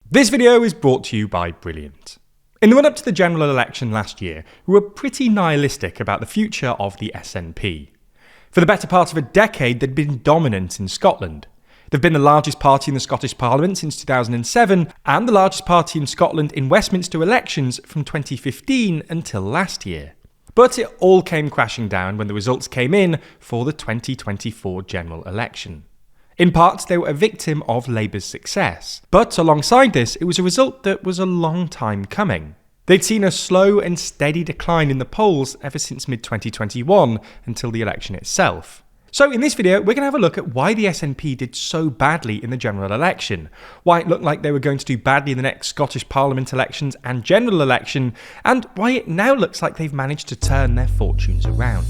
This video is brought to you by Brilliant. In the run-up to the general election last year, we were pretty nihilistic about the future of the SNP. For the better part of a decade, they'd been dominant in Scotland. They've been the largest party in the Scottish Parliament since 2007, and the largest party in Scotland in Westminster elections from 2015 until last year. But it all came crashing down when the results came in for the 2024 general election. In part, they were a victim of Labour's success. But alongside this, it was a result that was a long time coming. They'd seen a slow and steady decline in the polls ever since mid-2021 until the election itself. So in this video, we're going to have a look at why the SNP did so badly in the general election, why it looked like they were going to do badly in the next Scottish Parliament elections and general election, and why it now looks like they've managed to turn their fortunes around.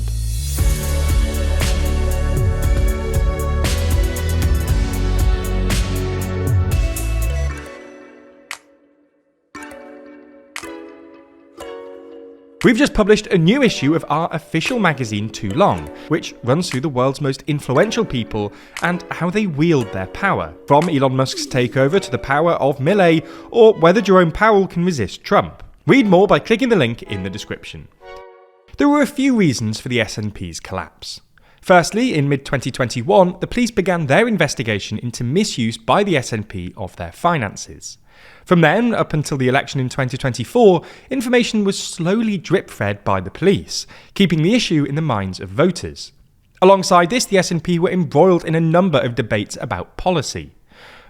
We've just published a new issue of our official magazine Too Long, which runs through the world's most influential people and how they wield their power, from Elon Musk's takeover to the power of Millet, or whether Jerome Powell can resist Trump. Read more by clicking the link in the description. There were a few reasons for the SNP's collapse. Firstly, in mid-2021, the police began their investigation into misuse by the SNP of their finances. From then, up until the election in 2024, information was slowly drip-fed by the police, keeping the issue in the minds of voters. Alongside this, the SNP were embroiled in a number of debates about policy.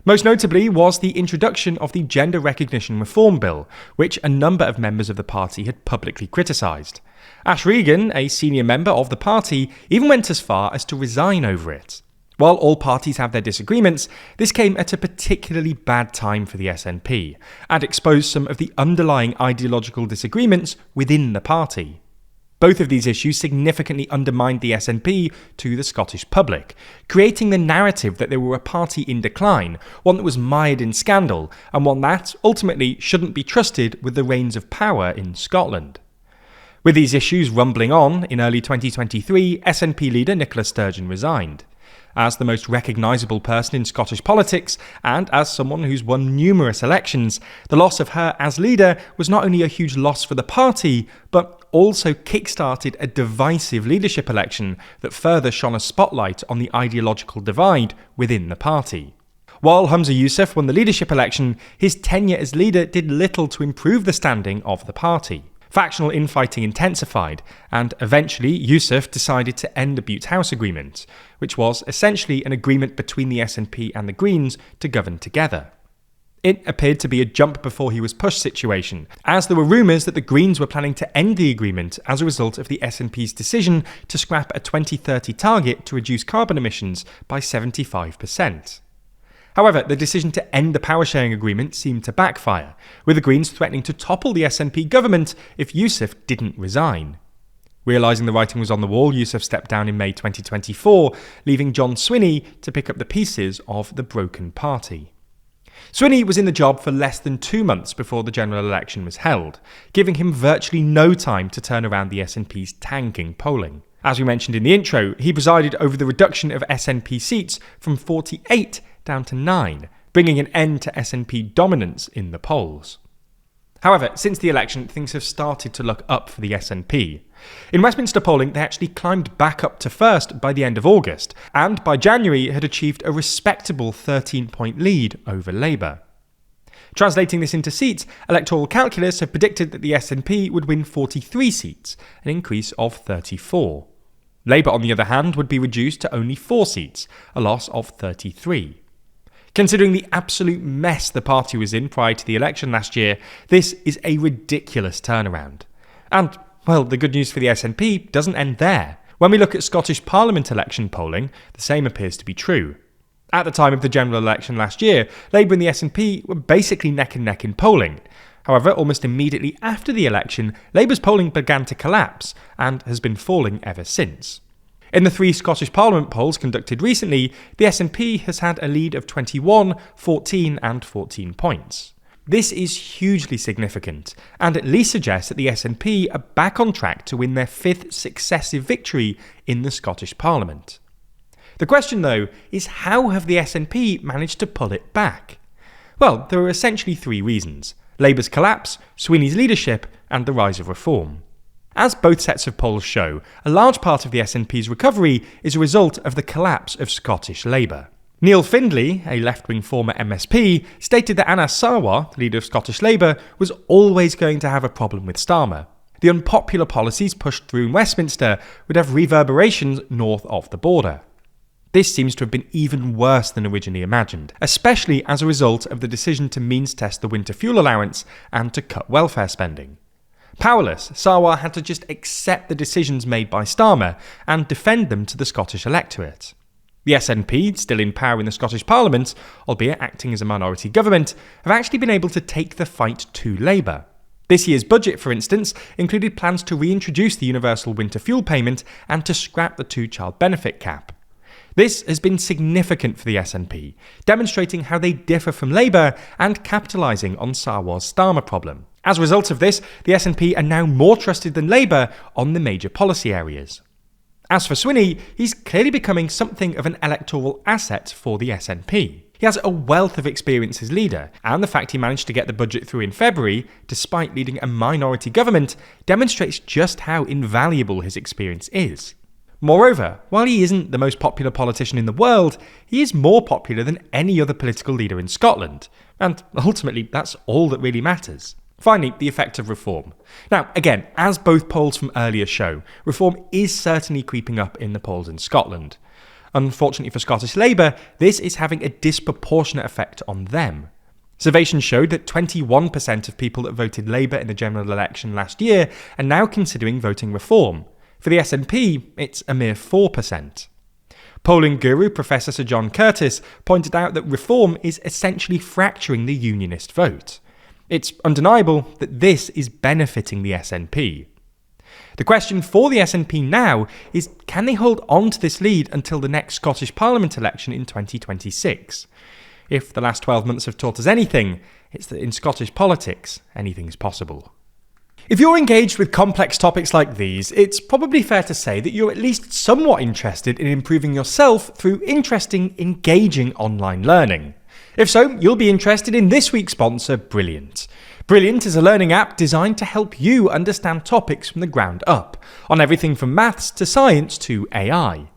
Most notably was the introduction of the Gender Recognition Reform Bill, which a number of members of the party had publicly criticised. Ash Regan, a senior member of the party, even went as far as to resign over it. While all parties have their disagreements, this came at a particularly bad time for the SNP, and exposed some of the underlying ideological disagreements within the party. Both of these issues significantly undermined the SNP to the Scottish public, creating the narrative that they were a party in decline, one that was mired in scandal, and one that, ultimately, shouldn't be trusted with the reins of power in Scotland. With these issues rumbling on, in early 2023, SNP leader Nicola Sturgeon resigned. As the most recognisable person in Scottish politics, and as someone who's won numerous elections, the loss of her as leader was not only a huge loss for the party, but also kick-started a divisive leadership election that further shone a spotlight on the ideological divide within the party. While Humza Yousaf won the leadership election, his tenure as leader did little to improve the standing of the party. Factional infighting intensified, and eventually Yousaf decided to end the Butte House Agreement, which was essentially an agreement between the SNP and the Greens to govern together. It appeared to be a jump before he was pushed situation, as there were rumours that the Greens were planning to end the agreement as a result of the SNP's decision to scrap a 2030 target to reduce carbon emissions by 75%. However, the decision to end the power-sharing agreement seemed to backfire, with the Greens threatening to topple the SNP government if Yousaf didn't resign. Realising the writing was on the wall, Yousaf stepped down in May 2024, leaving John Swinney to pick up the pieces of the broken party. Swinney was in the job for less than 2 months before the general election was held, giving him virtually no time to turn around the SNP's tanking polling. As we mentioned in the intro, he presided over the reduction of SNP seats from 48 down to 9, bringing an end to SNP dominance in the polls. However, since the election, things have started to look up for the SNP. In Westminster polling, they actually climbed back up to first by the end of August, and by January had achieved a respectable 13-point lead over Labour. Translating this into seats, electoral calculus have predicted that the SNP would win 43 seats, an increase of 34. Labour, on the other hand, would be reduced to only 4 seats, a loss of 33. Considering the absolute mess the party was in prior to the election last year, this is a ridiculous turnaround. And, well, the good news for the SNP doesn't end there. When we look at Scottish Parliament election polling, the same appears to be true. At the time of the general election last year, Labour and the SNP were basically neck and neck in polling. However, almost immediately after the election, Labour's polling began to collapse and has been falling ever since. In the 3 Scottish Parliament polls conducted recently, the SNP has had a lead of 21, 14 and 14 points. This is hugely significant, and at least suggests that the SNP are back on track to win their 5th successive victory in the Scottish Parliament. The question, though, is how have the SNP managed to pull it back? Well, there are essentially three reasons: Labour's collapse, Swinney's leadership, and the rise of reform. As both sets of polls show, a large part of the SNP's recovery is a result of the collapse of Scottish Labour. Neil Findlay, a left-wing former MSP, stated that Anas Sarwar, leader of Scottish Labour, was always going to have a problem with Starmer. The unpopular policies pushed through in Westminster would have reverberations north of the border. This seems to have been even worse than originally imagined, especially as a result of the decision to means-test the winter fuel allowance and to cut welfare spending. Powerless, Sarwar had to just accept the decisions made by Starmer and defend them to the Scottish electorate. The SNP, still in power in the Scottish Parliament, albeit acting as a minority government, have actually been able to take the fight to Labour. This year's budget, for instance, included plans to reintroduce the universal winter fuel payment and to scrap the two-child benefit cap. This has been significant for the SNP, demonstrating how they differ from Labour and capitalising on Sarwar's Starmer problem. As a result of this, the SNP are now more trusted than Labour on the major policy areas. As for Swinney, he's clearly becoming something of an electoral asset for the SNP. He has a wealth of experience as leader, and the fact he managed to get the budget through in February, despite leading a minority government, demonstrates just how invaluable his experience is. Moreover, while he isn't the most popular politician in the world, he is more popular than any other political leader in Scotland, and ultimately that's all that really matters. Finally, the effect of reform. Now, again, as both polls from earlier show, reform is certainly creeping up in the polls in Scotland. Unfortunately for Scottish Labour, this is having a disproportionate effect on them. Surveys showed that 21% of people that voted Labour in the general election last year are now considering voting reform. For the SNP, it's a mere 4%. Polling guru Professor Sir John Curtis pointed out that reform is essentially fracturing the unionist vote. It's undeniable that this is benefiting the SNP. The question for the SNP now is, can they hold on to this lead until the next Scottish Parliament election in 2026? If the last 12 months have taught us anything, it's that in Scottish politics, anything is possible. If you're engaged with complex topics like these, it's probably fair to say that you're at least somewhat interested in improving yourself through interesting, engaging online learning. If so, you'll be interested in this week's sponsor, Brilliant. Brilliant is a learning app designed to help you understand topics from the ground up, on everything from maths to science to AI.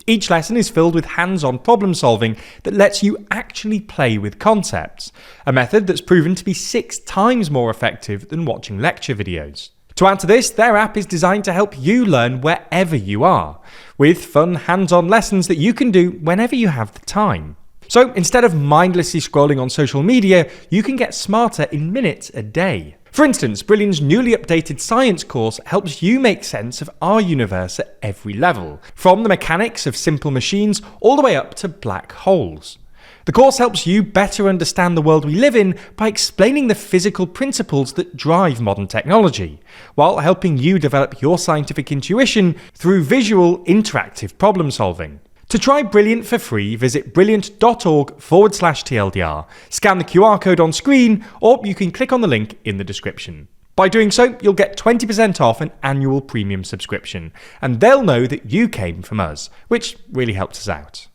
Each lesson is filled with hands-on problem solving that lets you actually play with concepts, a method that's proven to be 6 times more effective than watching lecture videos. To add to this, their app is designed to help you learn wherever you are, with fun hands-on lessons that you can do whenever you have the time. So instead of mindlessly scrolling on social media, you can get smarter in minutes a day. For instance, Brilliant's newly updated science course helps you make sense of our universe at every level, from the mechanics of simple machines all the way up to black holes. The course helps you better understand the world we live in by explaining the physical principles that drive modern technology, while helping you develop your scientific intuition through visual, interactive problem solving. To try Brilliant for free, visit brilliant.org/TLDR, scan the QR code on screen, or you can click on the link in the description. By doing so, you'll get 20% off an annual premium subscription, and they'll know that you came from us, which really helps us out.